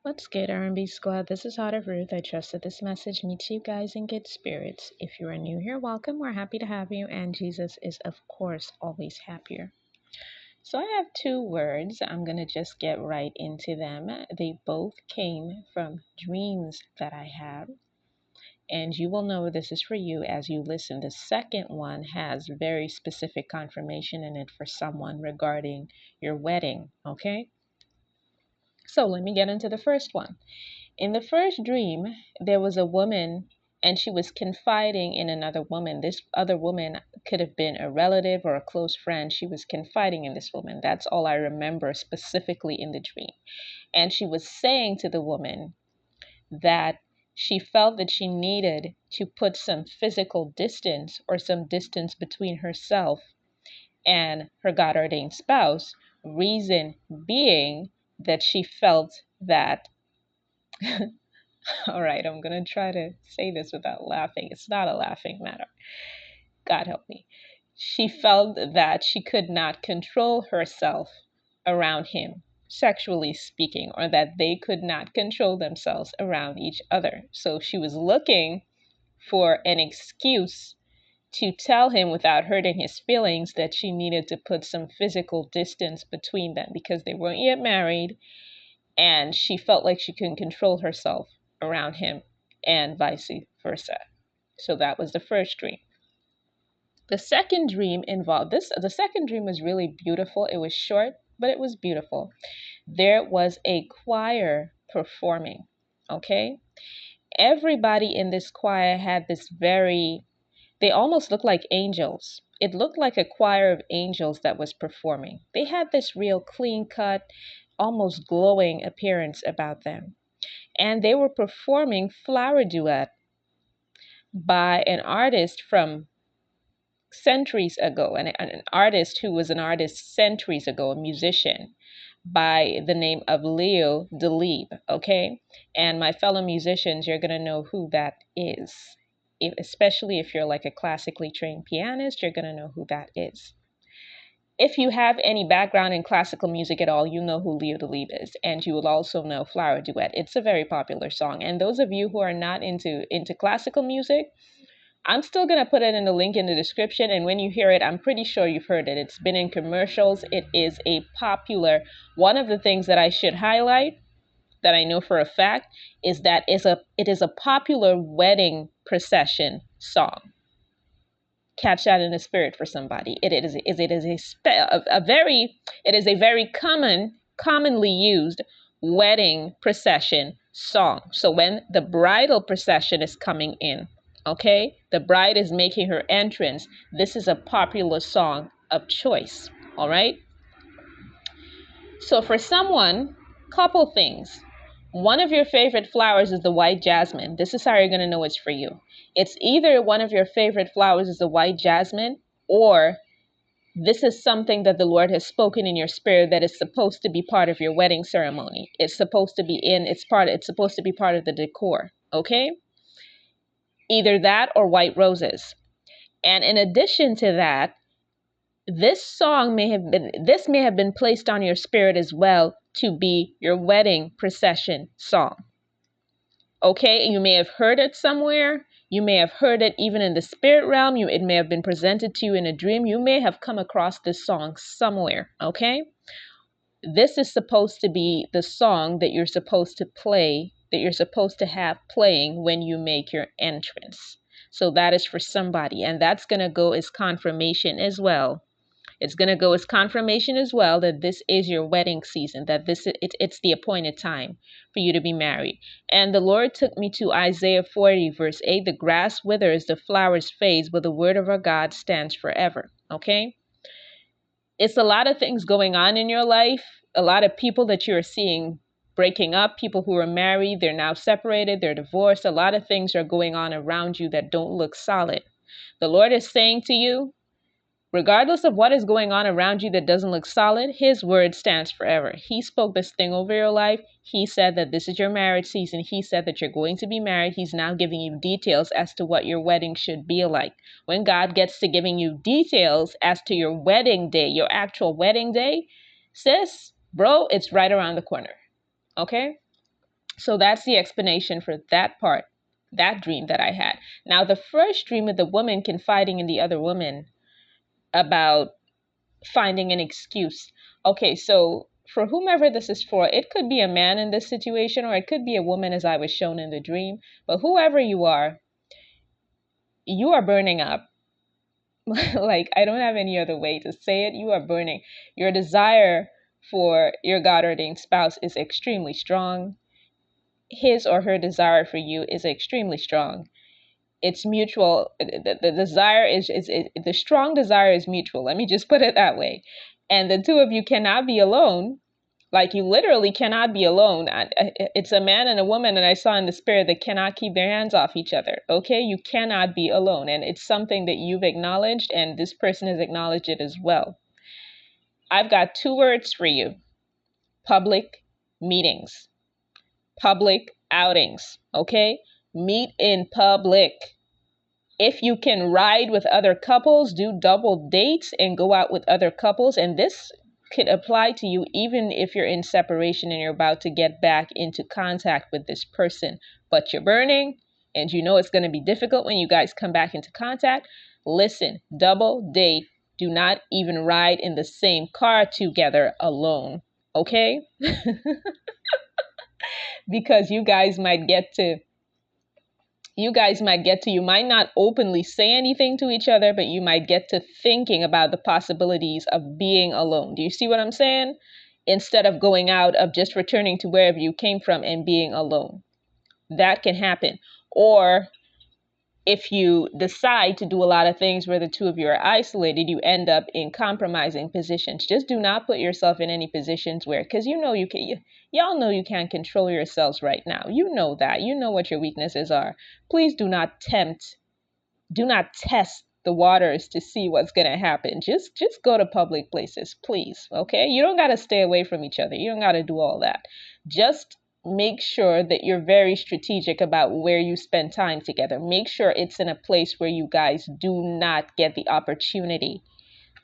What's good, R&B Squad? This is Heart of Ruth. I trust that this message meets you guys in good spirits. If you are new here, welcome. We're happy to have you, and Jesus is, of course, always happier. So I have two words. I'm going to just get right into them. They both came from dreams that I had, and you will know this is for you as you listen. The second one has very specific confirmation in it for someone regarding your wedding, okay? So let me get into the first one. In the first dream, there was a woman and she was confiding in another woman. This other woman could have been a relative or a close friend. She was confiding in this woman. That's all I remember specifically in the dream. And she was saying to the woman that she felt that she needed to put some physical distance or some distance between herself and her God ordained spouse. Reason being that she felt that all right, I'm going to try to say this without laughing. It's not a laughing matter. God help me. She felt that she could not control herself around him, sexually speaking, or that they could not control themselves around each other. So she was looking for an excuse to tell him without hurting his feelings that she needed to put some physical distance between them because they weren't yet married, and she felt like she couldn't control herself around him and vice versa. So that was the first dream. The second dream involved this. The second dream was really beautiful. It was short, but it was beautiful. There was a choir performing. Okay. Everybody in this choir had they almost looked like angels. It looked like a choir of angels that was performing. They had this real clean cut, almost glowing appearance about them. And they were performing flowerduet by an artist from centuries ago, an artist who was an artist centuries ago, a musician by the name of Leo Delibes, okay? And my fellow musicians, you're going to know who that is. Especially if you're like a classically trained pianist, you're going to know who that is. If you have any background in classical music at all, you know who Leo Delibes is, and you will also know Flower Duet. It's a very popular song. And those of you who are not into classical music, I'm still going to put it in the link in the description, and when you hear it, I'm pretty sure you've heard it. It's been in commercials. It is a popular, one of the things that I should highlight that I know for a fact is that it is a popular wedding procession song. Catch that in the spirit for somebody. It is a very commonly used wedding procession song. So when the bridal procession is coming in, okay, the bride is making her entrance, this is a popular song of choice. All right. So for someone, couple things. One of your favorite flowers is the white jasmine. This is how you're going to know it's for you. It's either one of your favorite flowers is the white jasmine, or this is something that the Lord has spoken in your spirit that is supposed to be part of your wedding ceremony. It's supposed to be it's supposed to be part of the decor, okay? Either that or white roses. And in addition to that, this may have been placed on your spirit as well to be your wedding procession song. Okay, you may have heard it somewhere. You may have heard it even in the spirit realm. It may have been presented to you in a dream. You may have come across this song somewhere. Okay, this is supposed to be the song that you're supposed to play, that you're supposed to have playing when you make your entrance. So that is for somebody, and that's going to go as confirmation as well. It's going to go as confirmation as well that this is your wedding season, that it's the appointed time for you to be married. And the Lord took me to Isaiah 40, verse 8. The grass withers, the flowers fade, but the word of our God stands forever. Okay? It's a lot of things going on in your life, a lot of people that you're seeing breaking up, people who are married, they're now separated, they're divorced. A lot of things are going on around you that don't look solid. The Lord is saying to you, regardless of what is going on around you that doesn't look solid, his word stands forever. He spoke this thing over your life. He said that this is your marriage season. He said that you're going to be married. He's now giving you details as to what your wedding should be like. When God gets to giving you details as to your wedding day, your actual wedding day, sis, bro, it's right around the corner. Okay? So that's the explanation for that part, that dream that I had. Now, the first dream of the woman confiding in the other woman about finding an excuse. Okay, so for whomever this is for, it could be a man in this situation, or it could be a woman as I was shown in the dream. But whoever you are burning up. Like, I don't have any other way to say it. You are burning. Your desire for your God ordained spouse is extremely strong. His or her desire for you is extremely strong. It's mutual. The desire is the strong desire is mutual. Let me just put it that way. And the two of you cannot be alone. Like, you literally cannot be alone. It's a man and a woman, and I saw in the spirit that cannot keep their hands off each other. Okay, you cannot be alone, and it's something that you've acknowledged, and this person has acknowledged it as well. I've got 2 words for you: public meetings, public outings. Okay, meet in public. If you can ride with other couples, do double dates and go out with other couples. And this could apply to you even if you're in separation and you're about to get back into contact with this person, but you're burning and you know it's going to be difficult when you guys come back into contact. Listen, double date. Do not even ride in the same car together alone. Okay? Because you might not openly say anything to each other, but you might get to thinking about the possibilities of being alone. Do you see what I'm saying? Instead of going out, of just returning to wherever you came from and being alone. That can happen. Or if you decide to do a lot of things where the two of you are isolated, you end up in compromising positions. Just do not put yourself in any positions where, because y'all know you can't control yourselves right now. You know that. You know what your weaknesses are. Please do not test the waters to see what's going to happen. Just go to public places, please. Okay? You don't got to stay away from each other. You don't got to do all that. Just make sure that you're very strategic about where you spend time together. Make sure it's in a place where you guys do not get the opportunity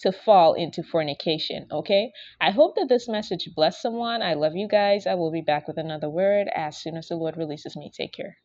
to fall into fornication. Okay? I hope that this message blessed someone. I love you guys. I will be back with another word as soon as the Lord releases me. Take care.